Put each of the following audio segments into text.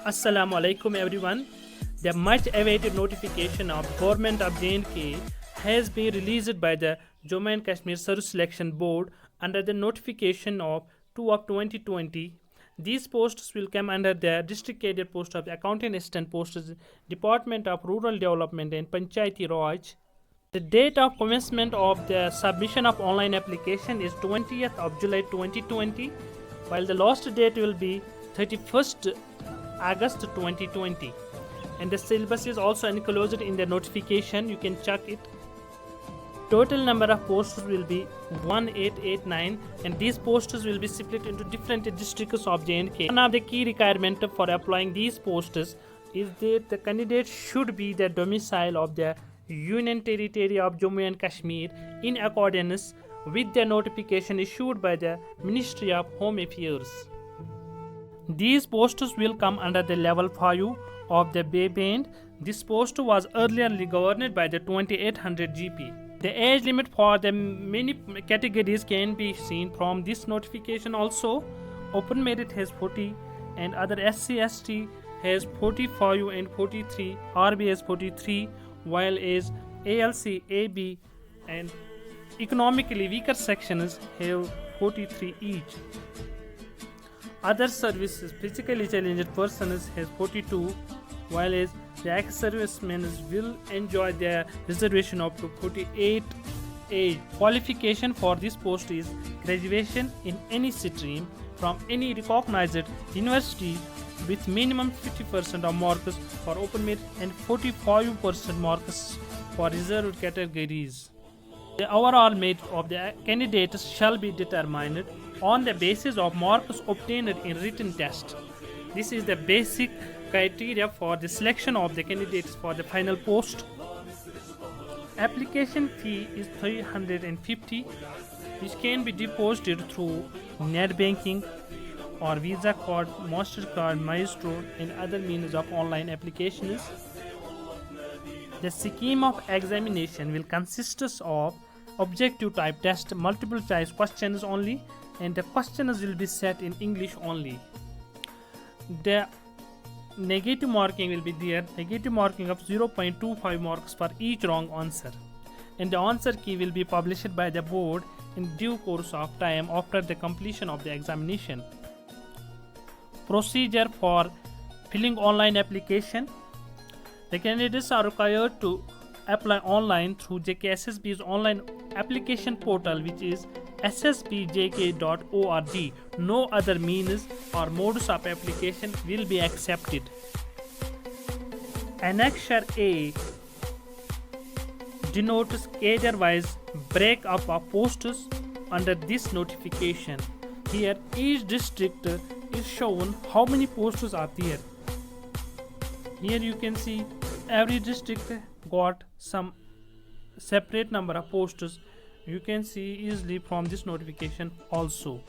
Assalamu alaikum everyone. The much awaited notification of Government of J&K has been released by the Jammu and Kashmir Service Selection Board under the notification of 2 of 2020. These posts will come under the district cadet post of accountant assistant posts, Department of Rural Development and Panchayati Raj. The date of commencement of the submission of online application is 20th of July 2020, while the last date will be 31st August 2020. And the syllabus is also enclosed in the notification. You can check it. Total number of posts will be 1889, and these posts will be split into different districts of J&K. One of the key requirements for applying these posts is that the candidate should be the domicile of the Union Territory of Jammu and Kashmir in accordance with the notification issued by the Ministry of Home Affairs. These posts will come under the level 5 of the Bay Band. This post was earlier governed by the 2800 GP. The age limit for the many categories can be seen from this notification also. Open merit has 40 and other SC/ST has 45 and 43, RB has 43, while as ALC, AB and economically weaker sections have 43 each. Other services, physically challenged persons has 42, while as the ex-servicemen will enjoy their reservation up to 48 age. Qualification for this post is graduation in any stream from any recognized university with minimum 50% of marks for open merit and 45% marks for reserved categories. The overall merit of the candidates shall be determined on the basis of marks obtained in written test. This is the basic criteria for the selection of the candidates for the final post. Application fee is 350, which can be deposited through net banking or Visa card, MasterCard, Maestro and other means of online applications. The scheme of examination will consist of objective type test, multiple choice questions only, and the questions will be set in English only. The negative marking will be there, negative marking of 0.25 marks for each wrong answer, and the answer key will be published by the board in due course of time after the completion of the examination. Procedure for filling online application. The candidates are required to apply online through JKSSB's online application portal, which is ssbjk.org. No other means or modes of application will be accepted. Annexure A denotes cadre-wise break-up of posts under this notification. Here, each district is shown how many posts are there. Here you can see every district got some separate number of posts. You can see easily from this notification also.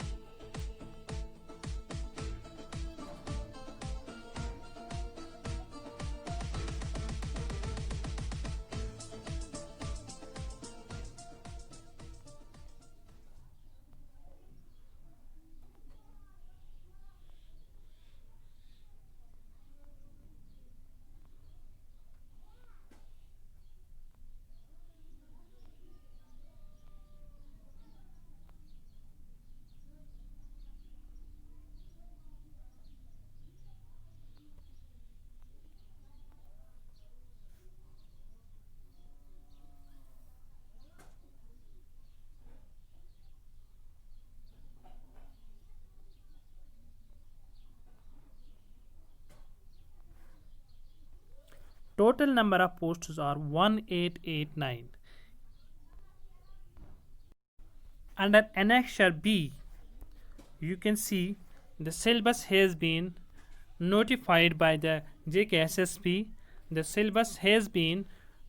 Total number of posts are 1889. Under Annexure B, you can see the syllabus has been notified by the JKSSB. The syllabus has been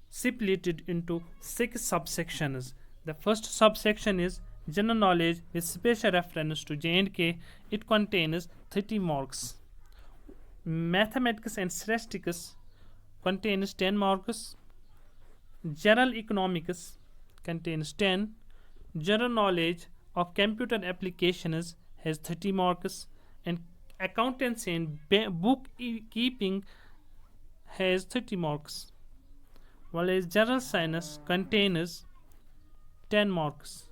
split into 6 subsections. The first subsection is General Knowledge with special reference to J&K. It contains 30 marks. Mathematics and Statistics contains 10 marks. General Economics contains 10. General Knowledge of Computer Applications has 30 marks, and accountancy and bookkeeping has 30 marks, while general science contains 10 marks.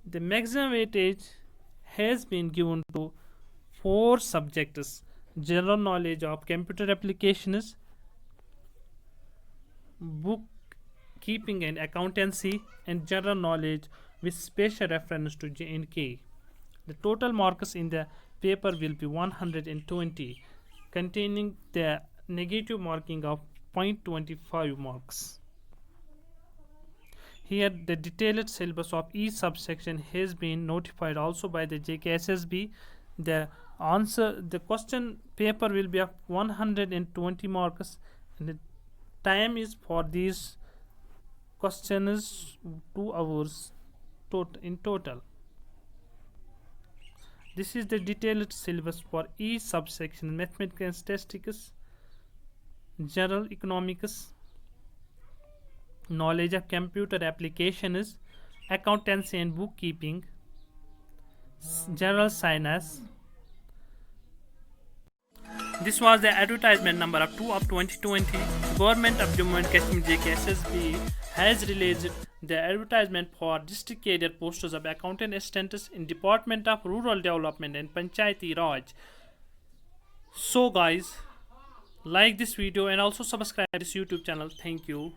The maximum weightage has been given to four subjects: general knowledge of computer applications, bookkeeping and accountancy, and general knowledge with special reference to J&K. The total marks in the paper will be 120, containing the negative marking of 0.25 marks. Here, the detailed syllabus of each subsection has been notified also by the JKSSB. The question paper will be of 120 marks, and the time is for these questions 2 hours in total. This is the detailed syllabus for each subsection: mathematics and statistics, general economics, knowledge of computer applications, accountancy and bookkeeping, general science. This was the advertisement number 2 of 2020. Government of Jammu and Kashmir JKSSB has released the advertisement for district career posters of accountant assistants in Department of Rural Development and Panchayati Raj. So guys, like this video and also subscribe this YouTube channel. Thank you.